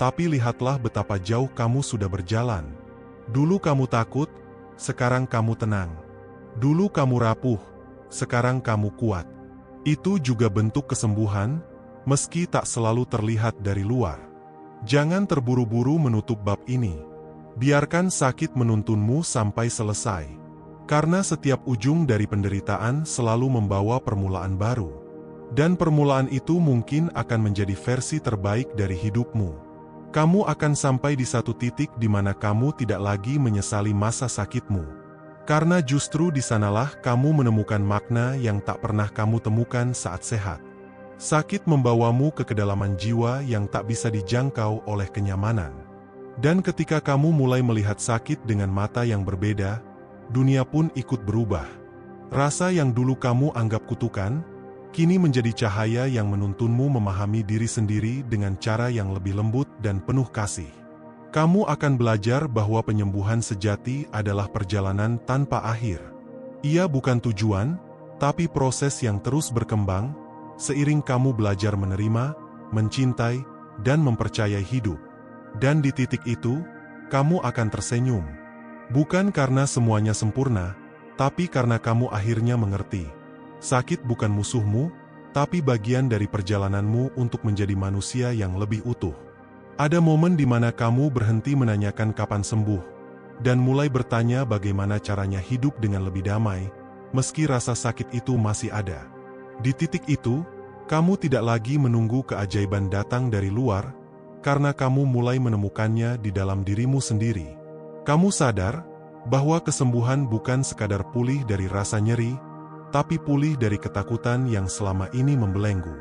tapi lihatlah betapa jauh kamu sudah berjalan. Dulu kamu takut, sekarang kamu tenang. Dulu kamu rapuh, sekarang kamu kuat. Itu juga bentuk kesembuhan, meski tak selalu terlihat dari luar. Jangan terburu-buru menutup bab ini. Biarkan sakit menuntunmu sampai selesai. Karena setiap ujung dari penderitaan selalu membawa permulaan baru. Dan permulaan itu mungkin akan menjadi versi terbaik dari hidupmu. Kamu akan sampai di satu titik di mana kamu tidak lagi menyesali masa sakitmu. Karena justru di sanalah kamu menemukan makna yang tak pernah kamu temukan saat sehat. Sakit membawamu ke kedalaman jiwa yang tak bisa dijangkau oleh kenyamanan. Dan ketika kamu mulai melihat sakit dengan mata yang berbeda, dunia pun ikut berubah. Rasa yang dulu kamu anggap kutukan, kini menjadi cahaya yang menuntunmu memahami diri sendiri dengan cara yang lebih lembut dan penuh kasih. Kamu akan belajar bahwa penyembuhan sejati adalah perjalanan tanpa akhir. Ia bukan tujuan, tapi proses yang terus berkembang, seiring kamu belajar menerima, mencintai, dan mempercayai hidup. Dan di titik itu, kamu akan tersenyum. Bukan karena semuanya sempurna, tapi karena kamu akhirnya mengerti. Sakit bukan musuhmu, tapi bagian dari perjalananmu untuk menjadi manusia yang lebih utuh. Ada momen di mana kamu berhenti menanyakan kapan sembuh, dan mulai bertanya bagaimana caranya hidup dengan lebih damai, meski rasa sakit itu masih ada. Di titik itu, kamu tidak lagi menunggu keajaiban datang dari luar, karena kamu mulai menemukannya di dalam dirimu sendiri. Kamu sadar bahwa kesembuhan bukan sekadar pulih dari rasa nyeri, tapi pulih dari ketakutan yang selama ini membelenggu.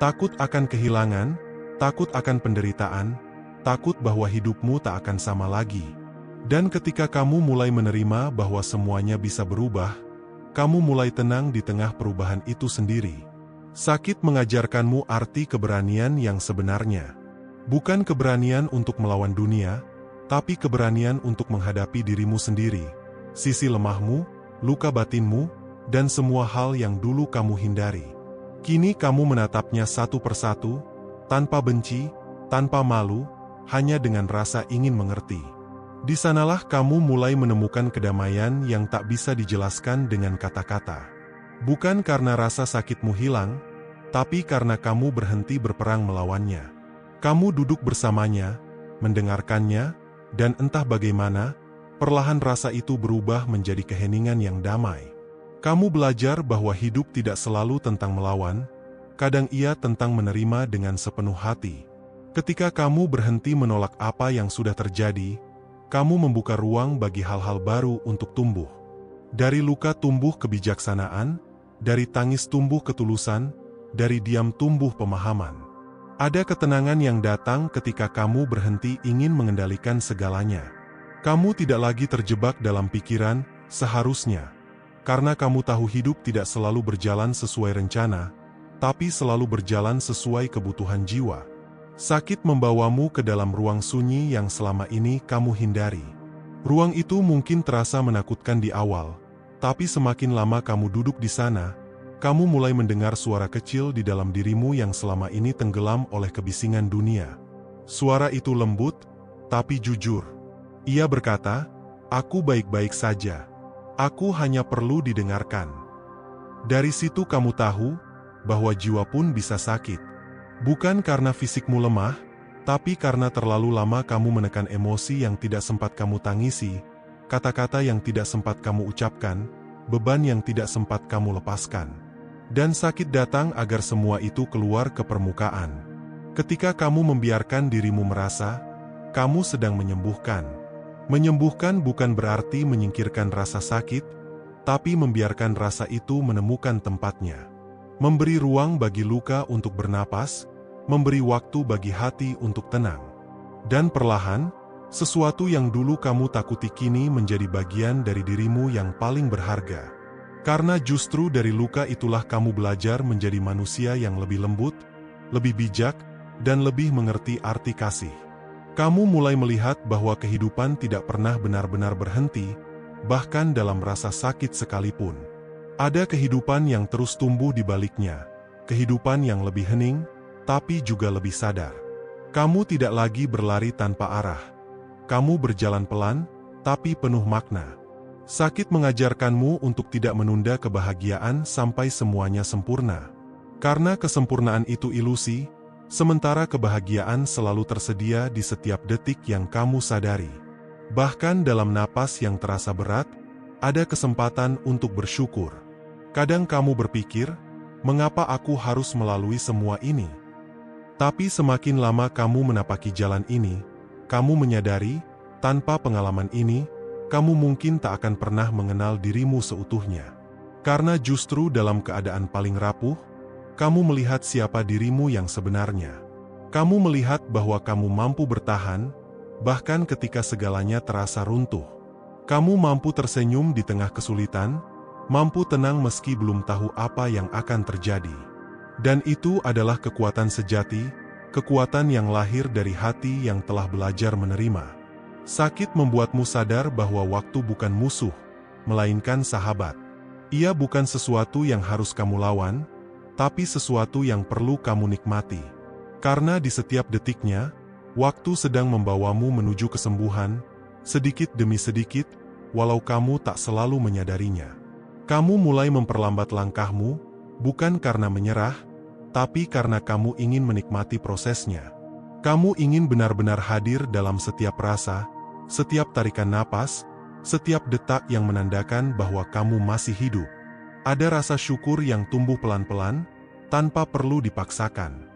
Takut akan kehilangan, takut akan penderitaan, takut bahwa hidupmu tak akan sama lagi. Dan ketika kamu mulai menerima bahwa semuanya bisa berubah, kamu mulai tenang di tengah perubahan itu sendiri. Sakit mengajarkanmu arti keberanian yang sebenarnya. Bukan keberanian untuk melawan dunia, tapi keberanian untuk menghadapi dirimu sendiri, sisi lemahmu, luka batinmu, dan semua hal yang dulu kamu hindari. Kini kamu menatapnya satu persatu, tanpa benci, tanpa malu, hanya dengan rasa ingin mengerti. Di sanalah kamu mulai menemukan kedamaian yang tak bisa dijelaskan dengan kata-kata. Bukan karena rasa sakitmu hilang, tapi karena kamu berhenti berperang melawannya. Kamu duduk bersamanya, mendengarkannya, dan entah bagaimana, perlahan rasa itu berubah menjadi keheningan yang damai. Kamu belajar bahwa hidup tidak selalu tentang melawan, kadang ia tentang menerima dengan sepenuh hati. Ketika kamu berhenti menolak apa yang sudah terjadi, kamu membuka ruang bagi hal-hal baru untuk tumbuh. Dari luka tumbuh kebijaksanaan, dari tangis tumbuh ketulusan, dari diam tumbuh pemahaman. Ada ketenangan yang datang ketika kamu berhenti ingin mengendalikan segalanya. Kamu tidak lagi terjebak dalam pikiran, seharusnya. Karena kamu tahu hidup tidak selalu berjalan sesuai rencana, tapi selalu berjalan sesuai kebutuhan jiwa. Sakit membawamu ke dalam ruang sunyi yang selama ini kamu hindari. Ruang itu mungkin terasa menakutkan di awal, tapi semakin lama kamu duduk di sana, kamu mulai mendengar suara kecil di dalam dirimu yang selama ini tenggelam oleh kebisingan dunia. Suara itu lembut, tapi jujur. Ia berkata, "Aku baik-baik saja. Aku hanya perlu didengarkan." Dari situ kamu tahu bahwa jiwa pun bisa sakit. Bukan karena fisikmu lemah, tapi karena terlalu lama kamu menekan emosi yang tidak sempat kamu tangisi, kata-kata yang tidak sempat kamu ucapkan, beban yang tidak sempat kamu lepaskan. Dan sakit datang agar semua itu keluar ke permukaan. Ketika kamu membiarkan dirimu merasa, kamu sedang menyembuhkan. Menyembuhkan bukan berarti menyingkirkan rasa sakit, tapi membiarkan rasa itu menemukan tempatnya. Memberi ruang bagi luka untuk bernapas, memberi waktu bagi hati untuk tenang. Dan perlahan, sesuatu yang dulu kamu takuti kini menjadi bagian dari dirimu yang paling berharga. Karena justru dari luka itulah kamu belajar menjadi manusia yang lebih lembut, lebih bijak, dan lebih mengerti arti kasih. Kamu mulai melihat bahwa kehidupan tidak pernah benar-benar berhenti, bahkan dalam rasa sakit sekalipun. Ada kehidupan yang terus tumbuh di baliknya, kehidupan yang lebih hening, tapi juga lebih sadar. Kamu tidak lagi berlari tanpa arah. Kamu berjalan pelan, tapi penuh makna. Sakit mengajarkanmu untuk tidak menunda kebahagiaan sampai semuanya sempurna. Karena kesempurnaan itu ilusi, sementara kebahagiaan selalu tersedia di setiap detik yang kamu sadari. Bahkan dalam napas yang terasa berat, Ada kesempatan untuk bersyukur. Kadang kamu berpikir, mengapa aku harus melalui semua ini? Tapi semakin lama kamu menapaki jalan ini, kamu menyadari, tanpa pengalaman ini, kamu mungkin tak akan pernah mengenal dirimu seutuhnya. Karena justru dalam keadaan paling rapuh, kamu melihat siapa dirimu yang sebenarnya. Kamu melihat bahwa kamu mampu bertahan, bahkan ketika segalanya terasa runtuh. Kamu mampu tersenyum di tengah kesulitan, mampu tenang meski belum tahu apa yang akan terjadi. Dan itu adalah kekuatan sejati, kekuatan yang lahir dari hati yang telah belajar menerima. Sakit membuatmu sadar bahwa waktu bukan musuh, melainkan sahabat. Ia bukan sesuatu yang harus kamu lawan, tapi sesuatu yang perlu kamu nikmati. Karena di setiap detiknya, waktu sedang membawamu menuju kesembuhan, sedikit demi sedikit, walau kamu tak selalu menyadarinya. Kamu mulai memperlambat langkahmu, bukan karena menyerah, tapi karena kamu ingin menikmati prosesnya. Kamu ingin benar-benar hadir dalam setiap rasa, setiap tarikan napas, setiap detak yang menandakan bahwa kamu masih hidup. Ada rasa syukur yang tumbuh pelan-pelan, tanpa perlu dipaksakan.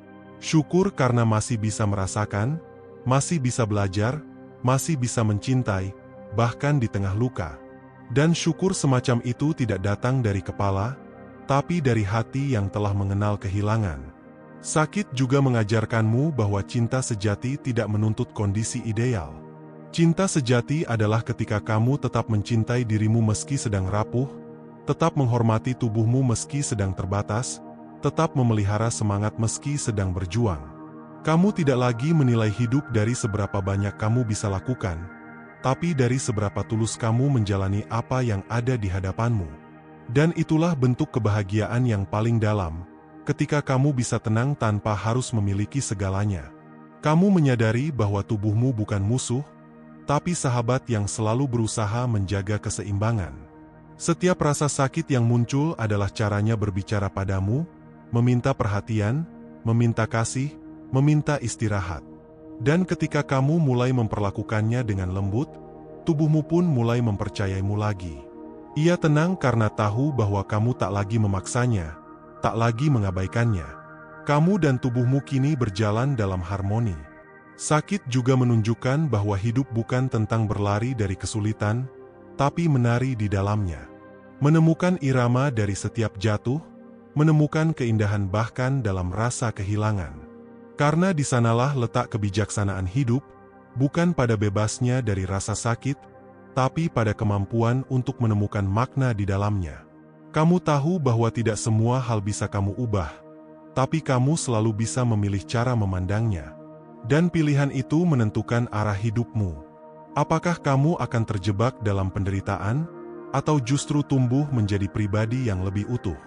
Syukur karena masih bisa merasakan, masih bisa belajar, masih bisa mencintai, bahkan di tengah luka. Dan syukur semacam itu tidak datang dari kepala, tapi dari hati yang telah mengenal kehilangan. Sakit juga mengajarkanmu bahwa cinta sejati tidak menuntut kondisi ideal. Cinta sejati adalah ketika kamu tetap mencintai dirimu meski sedang rapuh, tetap menghormati tubuhmu meski sedang terbatas, tetap memelihara semangat meski sedang berjuang. Kamu tidak lagi menilai hidup dari seberapa banyak kamu bisa lakukan, tapi dari seberapa tulus kamu menjalani apa yang ada di hadapanmu. Dan itulah bentuk kebahagiaan yang paling dalam, ketika kamu bisa tenang tanpa harus memiliki segalanya. Kamu menyadari bahwa tubuhmu bukan musuh, tapi sahabat yang selalu berusaha menjaga keseimbangan. Setiap rasa sakit yang muncul adalah caranya berbicara padamu, meminta perhatian, meminta kasih, meminta istirahat. Dan ketika kamu mulai memperlakukannya dengan lembut, tubuhmu pun mulai mempercayaimu lagi. Ia tenang karena tahu bahwa kamu tak lagi memaksanya, tak lagi mengabaikannya. Kamu dan tubuhmu kini berjalan dalam harmoni. Sakit juga menunjukkan bahwa hidup bukan tentang berlari dari kesulitan, tapi menari di dalamnya. Menemukan irama dari setiap jatuh, menemukan keindahan bahkan dalam rasa kehilangan. Karena di sanalah letak kebijaksanaan hidup, bukan pada bebasnya dari rasa sakit, tapi pada kemampuan untuk menemukan makna di dalamnya. Kamu tahu bahwa tidak semua hal bisa kamu ubah, tapi kamu selalu bisa memilih cara memandangnya. Dan pilihan itu menentukan arah hidupmu. Apakah kamu akan terjebak dalam penderitaan, atau justru tumbuh menjadi pribadi yang lebih utuh?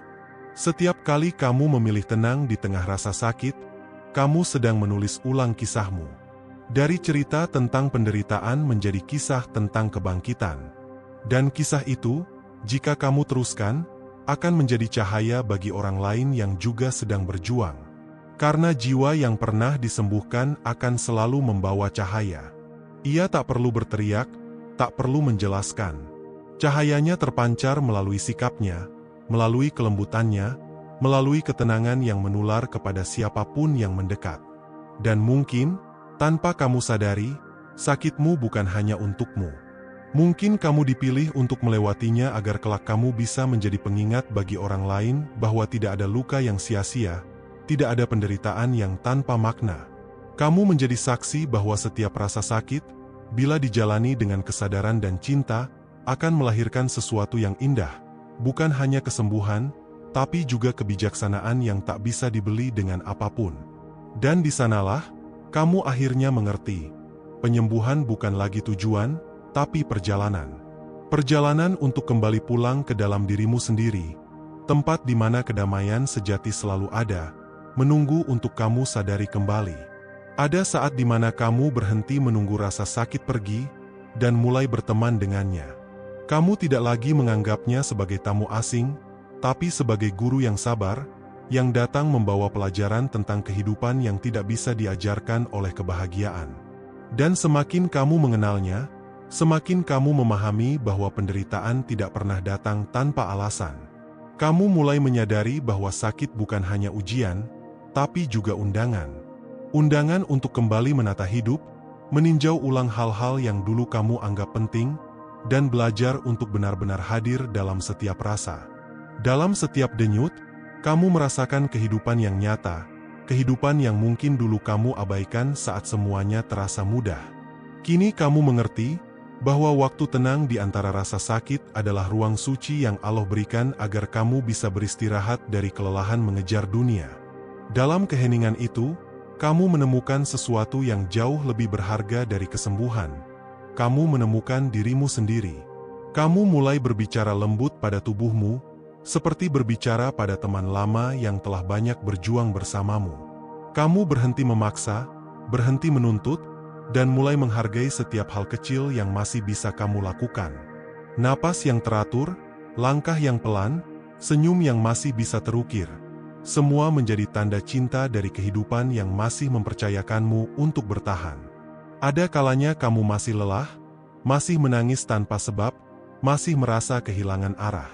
Setiap kali kamu memilih tenang di tengah rasa sakit, kamu sedang menulis ulang kisahmu. Dari cerita tentang penderitaan menjadi kisah tentang kebangkitan. Dan kisah itu, jika kamu teruskan, akan menjadi cahaya bagi orang lain yang juga sedang berjuang. Karena jiwa yang pernah disembuhkan akan selalu membawa cahaya. Ia tak perlu berteriak, tak perlu menjelaskan. Cahayanya terpancar melalui sikapnya, melalui kelembutannya, melalui ketenangan yang menular kepada siapapun yang mendekat. Dan mungkin, tanpa kamu sadari, sakitmu bukan hanya untukmu. Mungkin kamu dipilih untuk melewatinya agar kelak kamu bisa menjadi pengingat bagi orang lain bahwa tidak ada luka yang sia-sia, tidak ada penderitaan yang tanpa makna. Kamu menjadi saksi bahwa setiap rasa sakit, bila dijalani dengan kesadaran dan cinta, akan melahirkan sesuatu yang indah, bukan hanya kesembuhan, tapi juga kebijaksanaan yang tak bisa dibeli dengan apapun. Dan di sanalah, kamu akhirnya mengerti, penyembuhan bukan lagi tujuan, tapi perjalanan. Perjalanan untuk kembali pulang ke dalam dirimu sendiri, tempat di mana kedamaian sejati selalu ada, menunggu untuk kamu sadari kembali. Ada saat di mana kamu berhenti menunggu rasa sakit pergi, dan mulai berteman dengannya. Kamu tidak lagi menganggapnya sebagai tamu asing, tapi sebagai guru yang sabar, yang datang membawa pelajaran tentang kehidupan yang tidak bisa diajarkan oleh kebahagiaan. Dan semakin kamu mengenalnya, Semakin kamu memahami bahwa penderitaan tidak pernah datang tanpa alasan, kamu mulai menyadari bahwa sakit bukan hanya ujian, tapi juga undangan. Undangan untuk kembali menata hidup, meninjau ulang hal-hal yang dulu kamu anggap penting, dan belajar untuk benar-benar hadir dalam setiap rasa. Dalam setiap denyut, kamu merasakan kehidupan yang nyata, kehidupan yang mungkin dulu kamu abaikan saat semuanya terasa mudah. Kini kamu mengerti bahwa waktu tenang di antara rasa sakit adalah ruang suci yang Allah berikan agar kamu bisa beristirahat dari kelelahan mengejar dunia. Dalam keheningan itu, kamu menemukan sesuatu yang jauh lebih berharga dari kesembuhan. Kamu menemukan dirimu sendiri. Kamu mulai berbicara lembut pada tubuhmu, seperti berbicara pada teman lama yang telah banyak berjuang bersamamu. Kamu berhenti memaksa, berhenti menuntut, dan mulai menghargai setiap hal kecil yang masih bisa kamu lakukan. Napas yang teratur, langkah yang pelan, senyum yang masih bisa terukir. Semua menjadi tanda cinta dari kehidupan yang masih mempercayakanmu untuk bertahan. Ada kalanya kamu masih lelah, masih menangis tanpa sebab, masih merasa kehilangan arah.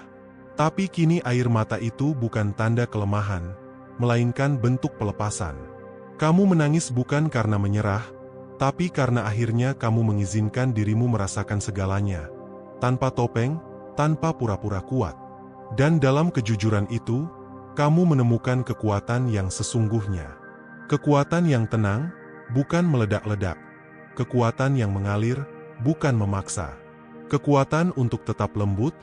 Tapi kini air mata itu bukan tanda kelemahan, melainkan bentuk pelepasan. Kamu menangis bukan karena menyerah, tapi karena akhirnya kamu mengizinkan dirimu merasakan segalanya, tanpa topeng, tanpa pura-pura kuat. Dan dalam kejujuran itu, kamu menemukan kekuatan yang sesungguhnya. Kekuatan yang tenang, bukan meledak-ledak. Kekuatan yang mengalir, bukan memaksa. Kekuatan untuk tetap lembut,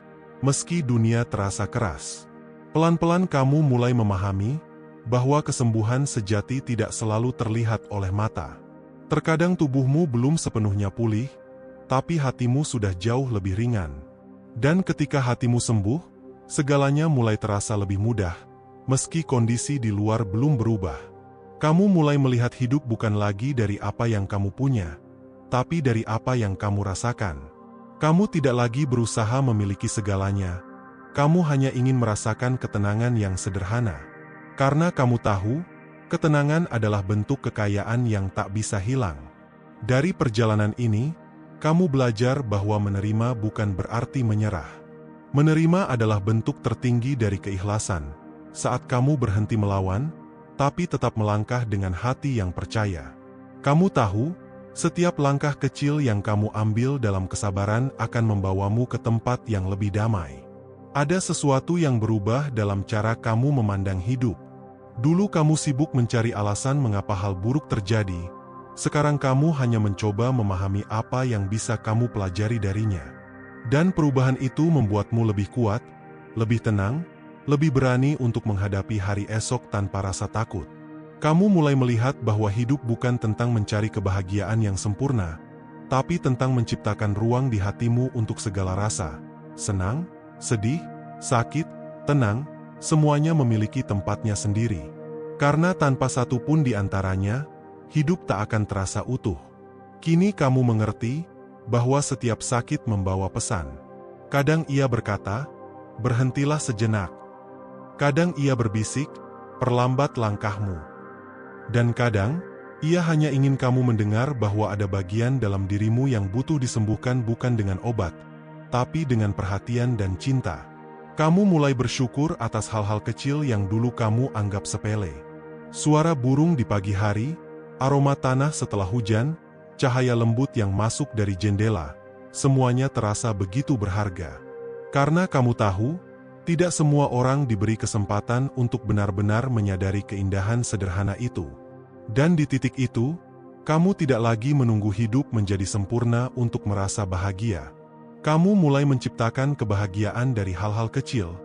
meski dunia terasa keras. Pelan-pelan kamu mulai memahami bahwa kesembuhan sejati tidak selalu terlihat oleh mata. Terkadang tubuhmu belum sepenuhnya pulih, tapi hatimu sudah jauh lebih ringan. Dan ketika hatimu sembuh, segalanya mulai terasa lebih mudah, meski kondisi di luar belum berubah. Kamu mulai melihat hidup bukan lagi dari apa yang kamu punya, tapi dari apa yang kamu rasakan. Kamu tidak lagi berusaha memiliki segalanya, kamu hanya ingin merasakan ketenangan yang sederhana. Karena kamu tahu, ketenangan adalah bentuk kekayaan yang tak bisa hilang. Dari perjalanan ini, kamu belajar bahwa menerima bukan berarti menyerah. Menerima adalah bentuk tertinggi dari keikhlasan, saat kamu berhenti melawan, tapi tetap melangkah dengan hati yang percaya. Kamu tahu, setiap langkah kecil yang kamu ambil dalam kesabaran akan membawamu ke tempat yang lebih damai. Ada sesuatu yang berubah dalam cara kamu memandang hidup. Dulu kamu sibuk mencari alasan mengapa hal buruk terjadi, sekarang kamu hanya mencoba memahami apa yang bisa kamu pelajari darinya. Dan perubahan itu membuatmu lebih kuat, lebih tenang, lebih berani untuk menghadapi hari esok tanpa rasa takut. Kamu mulai melihat bahwa hidup bukan tentang mencari kebahagiaan yang sempurna, tapi tentang menciptakan ruang di hatimu untuk segala rasa. Senang, sedih, sakit, tenang, semuanya memiliki tempatnya sendiri. Karena tanpa satu pun di antaranya, hidup tak akan terasa utuh. Kini kamu mengerti bahwa setiap sakit membawa pesan. Kadang ia berkata, "Berhentilah sejenak." Kadang ia berbisik, "Perlambat langkahmu." Dan kadang, ia hanya ingin kamu mendengar bahwa ada bagian dalam dirimu yang butuh disembuhkan bukan dengan obat, tapi dengan perhatian dan cinta. Kamu mulai bersyukur atas hal-hal kecil yang dulu kamu anggap sepele. Suara burung di pagi hari, aroma tanah setelah hujan, cahaya lembut yang masuk dari jendela, semuanya terasa begitu berharga. Karena kamu tahu, tidak semua orang diberi kesempatan untuk benar-benar menyadari keindahan sederhana itu. Dan di titik itu, kamu tidak lagi menunggu hidup menjadi sempurna untuk merasa bahagia. Kamu mulai menciptakan kebahagiaan dari hal-hal kecil,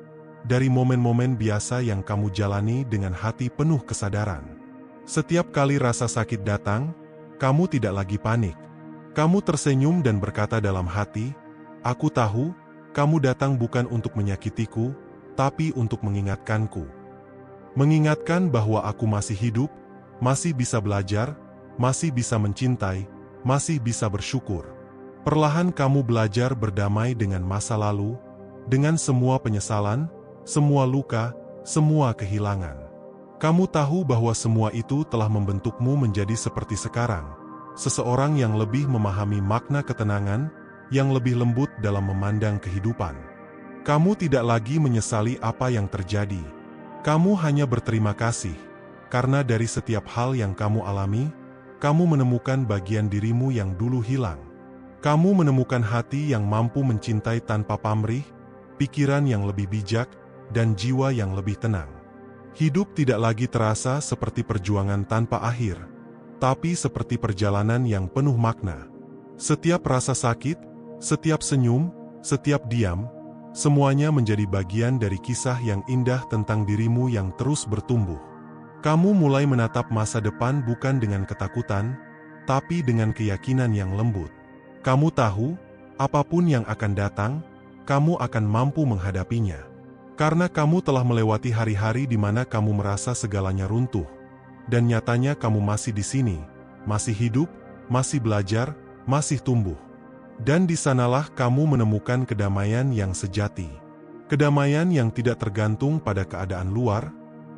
dari momen-momen biasa yang kamu jalani dengan hati penuh kesadaran. Setiap kali rasa sakit datang, kamu tidak lagi panik. Kamu tersenyum dan berkata dalam hati, "Aku tahu, kamu datang bukan untuk menyakitiku, tapi untuk mengingatkanku. Mengingatkan bahwa aku masih hidup, masih bisa belajar, masih bisa mencintai, masih bisa bersyukur." Perlahan kamu belajar berdamai dengan masa lalu, dengan semua penyesalan, semua luka, semua kehilangan. Kamu tahu bahwa semua itu telah membentukmu menjadi seperti sekarang, seseorang yang lebih memahami makna ketenangan, yang lebih lembut dalam memandang kehidupan. Kamu tidak lagi menyesali apa yang terjadi. Kamu hanya berterima kasih, karena dari setiap hal yang kamu alami, kamu menemukan bagian dirimu yang dulu hilang. Kamu menemukan hati yang mampu mencintai tanpa pamrih, pikiran yang lebih bijak, dan jiwa yang lebih tenang. Hidup tidak lagi terasa seperti perjuangan tanpa akhir, tapi seperti perjalanan yang penuh makna. Setiap rasa sakit, setiap senyum, setiap diam, semuanya menjadi bagian dari kisah yang indah tentang dirimu yang terus bertumbuh. Kamu mulai menatap masa depan bukan dengan ketakutan, tapi dengan keyakinan yang lembut. Kamu tahu, apapun yang akan datang, kamu akan mampu menghadapinya. Karena kamu telah melewati hari-hari di mana kamu merasa segalanya runtuh. Dan nyatanya kamu masih di sini, masih hidup, masih belajar, masih tumbuh. Dan di sanalah kamu menemukan kedamaian yang sejati. Kedamaian yang tidak tergantung pada keadaan luar,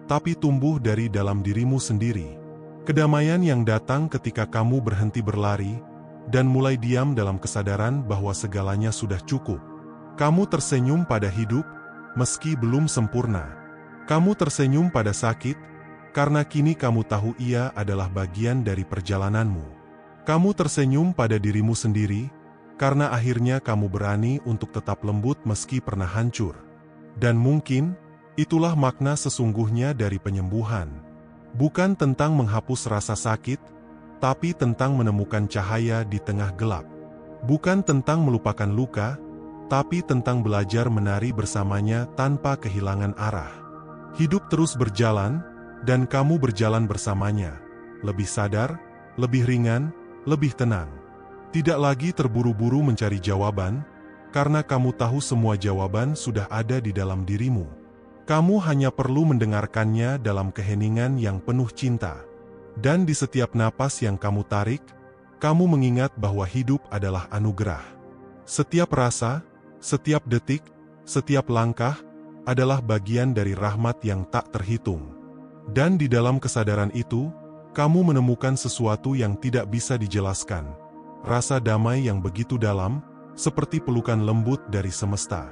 tapi tumbuh dari dalam dirimu sendiri. Kedamaian yang datang ketika kamu berhenti berlari, dan mulai diam dalam kesadaran bahwa segalanya sudah cukup. Kamu tersenyum pada hidup, meski belum sempurna. Kamu tersenyum pada sakit, karena kini kamu tahu ia adalah bagian dari perjalananmu. Kamu tersenyum pada dirimu sendiri, karena akhirnya kamu berani untuk tetap lembut meski pernah hancur. Dan mungkin, itulah makna sesungguhnya dari penyembuhan. Bukan tentang menghapus rasa sakit, tapi tentang menemukan cahaya di tengah gelap. Bukan tentang melupakan luka, tapi tentang belajar menari bersamanya tanpa kehilangan arah. Hidup terus berjalan, dan kamu berjalan bersamanya. Lebih sadar, lebih ringan, lebih tenang. Tidak lagi terburu-buru mencari jawaban, karena kamu tahu semua jawaban sudah ada di dalam dirimu. Kamu hanya perlu mendengarkannya dalam keheningan yang penuh cinta. Dan di setiap napas yang kamu tarik, kamu mengingat bahwa hidup adalah anugerah. Setiap rasa, setiap detik, setiap langkah, adalah bagian dari rahmat yang tak terhitung. Dan di dalam kesadaran itu, kamu menemukan sesuatu yang tidak bisa dijelaskan. Rasa damai yang begitu dalam, seperti pelukan lembut dari semesta.